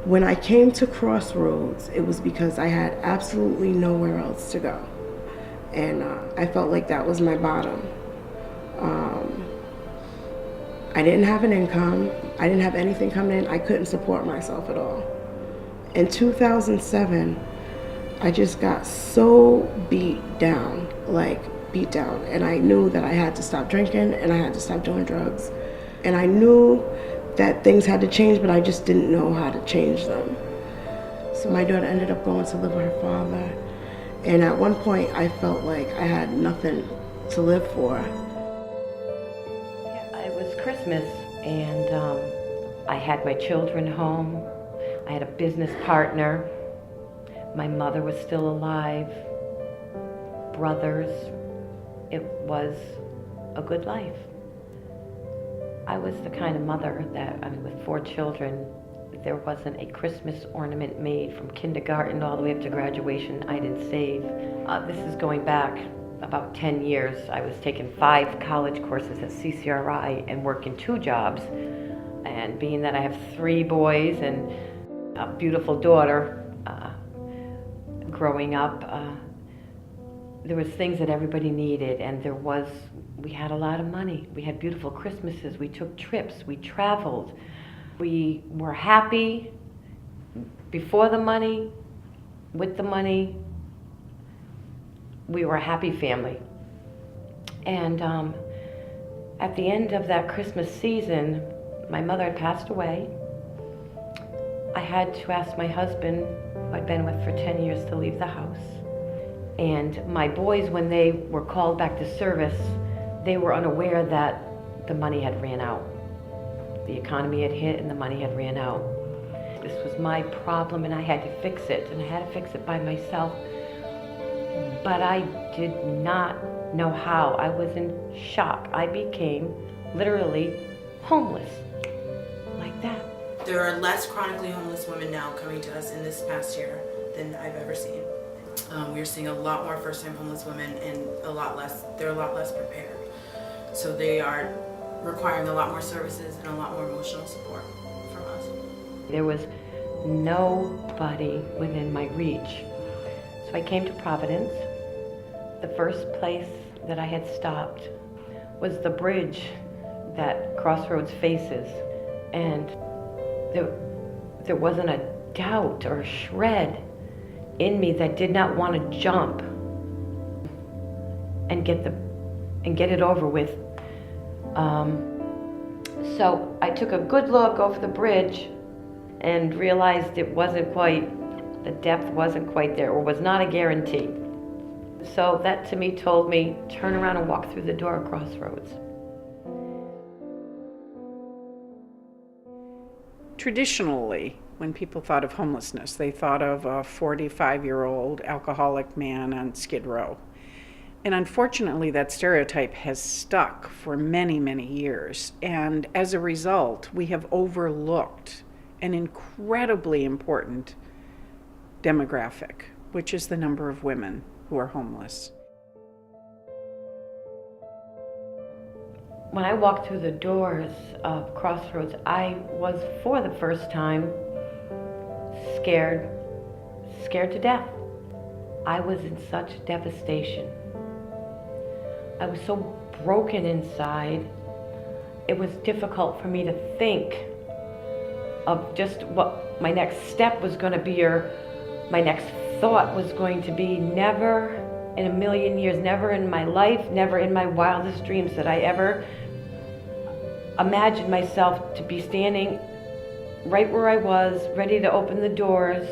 When I came to Crossroads, it was because I had absolutely nowhere else to go. And I felt like that was my bottom. Um, I didn't have an income. I didn't have anything coming in. I couldn't support myself at all. In 2007, I just got so beat down, like beat down. And I knew that I had to stop drinking and I had to stop doing drugs. And I knew that things had to change, but I just didn't know how to change them. So my daughter ended up going to live with her father. And at one point, I felt like I had nothing to live for. Yeah, it was Christmas, and I had my children home. I had a business partner. My mother was still alive. Brothers. It was a good life. I was the kind of mother that, with 4 children, there wasn't a Christmas ornament made from kindergarten all the way up to graduation I didn't save. This is going back about 10 years. I was taking 5 college courses at CCRI and working 2 jobs. And being that I have 3 boys and a beautiful daughter, growing up, there was things that everybody needed, and we had a lot of money. We had beautiful Christmases, we took trips, we traveled. We were happy before the money, with the money. We were a happy family. And at the end of that Christmas season, my mother had passed away. I had to ask my husband, who I'd been with for 10 years, to leave the house. And my boys, when they were called back to service, they were unaware that the money had ran out. The economy had hit and the money had ran out. This was my problem and I had to fix it, and I had to fix it by myself. But I did not know how. I was in shock. I became literally homeless, like that. There are less chronically homeless women now coming to us in this past year than I've ever seen. We're seeing a lot more first-time homeless women, and they're a lot less prepared. So they are requiring a lot more services and a lot more emotional support from us. There was nobody within my reach. So I came to Providence. The first place that I had stopped was the bridge that Crossroads faces. And there wasn't a doubt or a shred in me that did not want to jump and get it over with. So I took a good look over the bridge and realized the depth wasn't quite there, or was not a guarantee. So that to me told me, turn around and walk through the door at Crossroads. Traditionally, when people thought of homelessness, they thought of a 45-year-old alcoholic man on Skid Row. And unfortunately, that stereotype has stuck for many, many years. And as a result, we have overlooked an incredibly important demographic, which is the number of women who are homeless. When I walked through the doors of Crossroads, I was, for the first time, scared to death. I was in such devastation. I was so broken inside. It was difficult for me to think of just what my next step was going to be, or my next thought was going to be. Never in a million years, never in my life, never in my wildest dreams did I ever imagine myself to be standing right where I was, ready to open the doors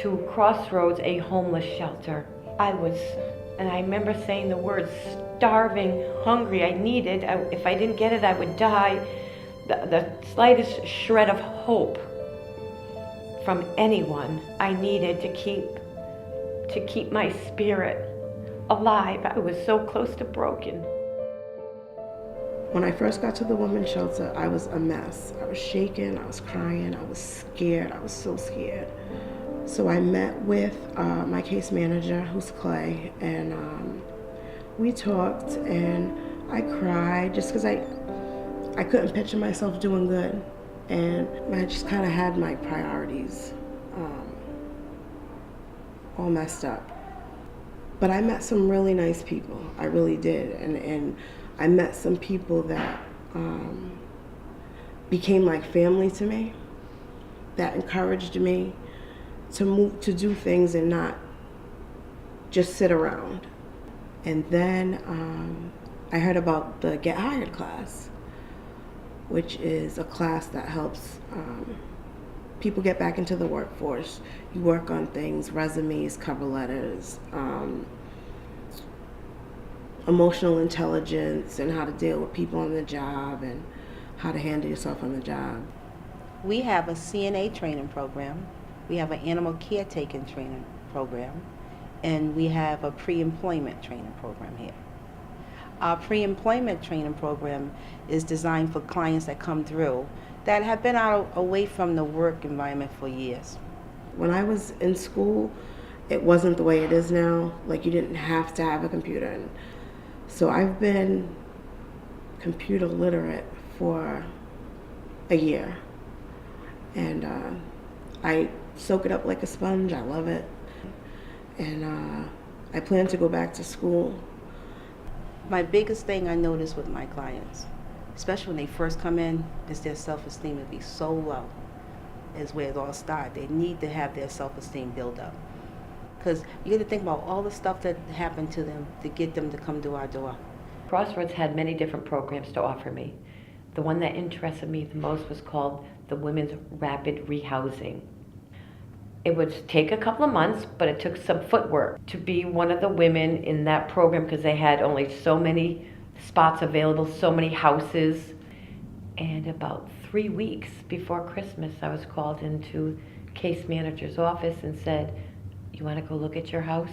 to Crossroads, a homeless shelter. And I remember saying the words, starving, hungry. If I didn't get it, I would die. The slightest shred of hope from anyone I needed to keep my spirit alive. I was so close to broken. When I first got to the women's shelter, I was a mess. I was shaking, I was crying, I was scared, I was so scared. So I met with my case manager, who's Clay, and we talked, and I cried just because I couldn't picture myself doing good. and I just kind of had my priorities all messed up. But I met some really nice people. I really did, and I met some people that became like family to me, that encouraged me to do things and not just sit around. And then I heard about the Get Hired class, which is a class that helps people get back into the workforce. You work on things, resumes, cover letters, emotional intelligence, and how to deal with people on the job and how to handle yourself on the job. We have a CNA training program. We have an animal caretaking training program. And we have a pre-employment training program here. Our pre-employment training program is designed for clients that come through that have been away from the work environment for years. When I was in school, it wasn't the way it is now. Like, you didn't have to have a computer. And so I've been computer literate for a year. And I soak it up like a sponge. I love it. And I plan to go back to school. My biggest thing I notice with my clients, especially when they first come in, is their self-esteem would be so low, is where it all starts. They need to have their self-esteem built up. Because you got to think about all the stuff that happened to them to get them to come to our door. Crossroads had many different programs to offer me. The one that interested me the most was called the Women's Rapid Rehousing. It would take a couple of months, but it took some footwork to be one of the women in that program because they had only so many spots available, so many houses. And about 3 weeks before Christmas, I was called into case manager's office and said, "You want to go look at your house?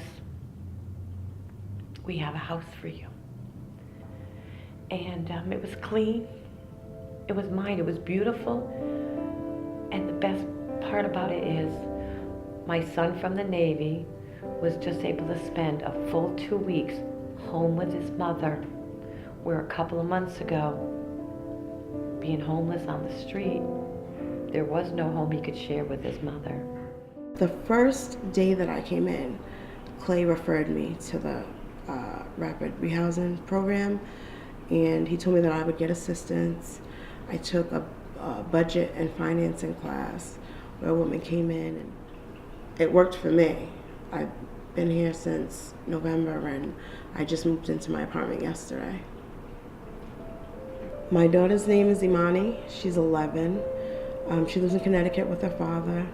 We have a house for you." And it was clean. It was mine. It was beautiful. And the best part about it is my son from the Navy was just able to spend a full 2 weeks home with his mother, where a couple of months ago, being homeless on the street, there was no home he could share with his mother. The first day that I came in, Clay referred me to the Rapid Rehousing program, and he told me that I would get assistance. I took a budget and financing class where a woman came in, and it worked for me. I've been here since November, and I just moved into my apartment yesterday. My daughter's name is Imani. She's 11. She lives in Connecticut with her father.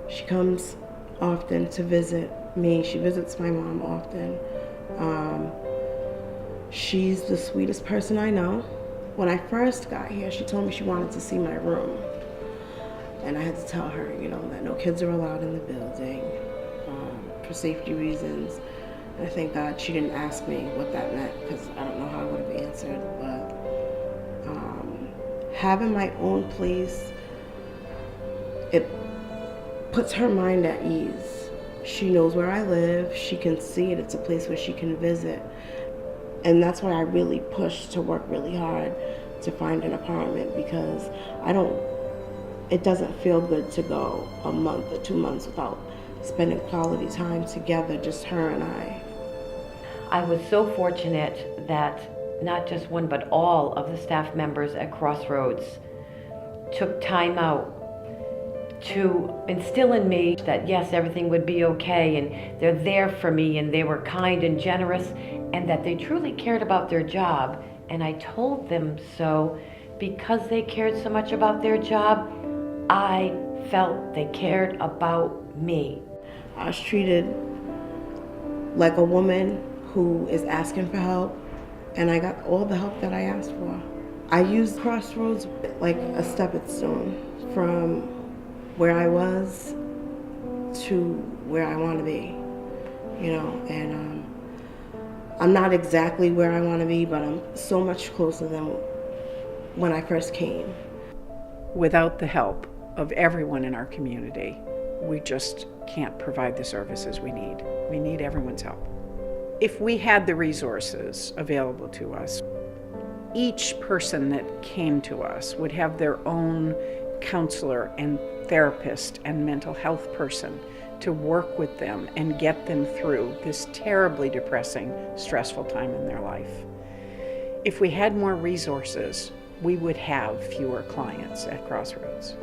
She comes often to visit me. She visits my mom often. She's the sweetest person I know. When I first got here, she told me she wanted to see my room. And I had to tell her, that no kids are allowed in the building for safety reasons. And I thank God she didn't ask me what that meant, because I don't know how I would have answered. But having my own place, it puts her mind at ease. She knows where I live. She can see it. It's a place where she can visit. And that's why I really push to work really hard to find an apartment, because it doesn't feel good to go a month or 2 months without spending quality time together, just her and I. I was so fortunate that not just one, but all of the staff members at Crossroads took time out to instill in me that yes, everything would be okay, and they're there for me, and they were kind and generous, and that they truly cared about their job. And I told them so because they cared so much about their job. I felt they cared about me. I was treated like a woman who is asking for help, and I got all the help that I asked for. I used Crossroads like a stepping stone from where I was to where I want to be, and I'm not exactly where I want to be, but I'm so much closer than when I first came. Without the help of everyone in our community, we just can't provide the services we need. We need everyone's help. If we had the resources available to us, each person that came to us would have their own counselor and therapist and mental health person to work with them and get them through this terribly depressing, stressful time in their life. If we had more resources, we would have fewer clients at Crossroads.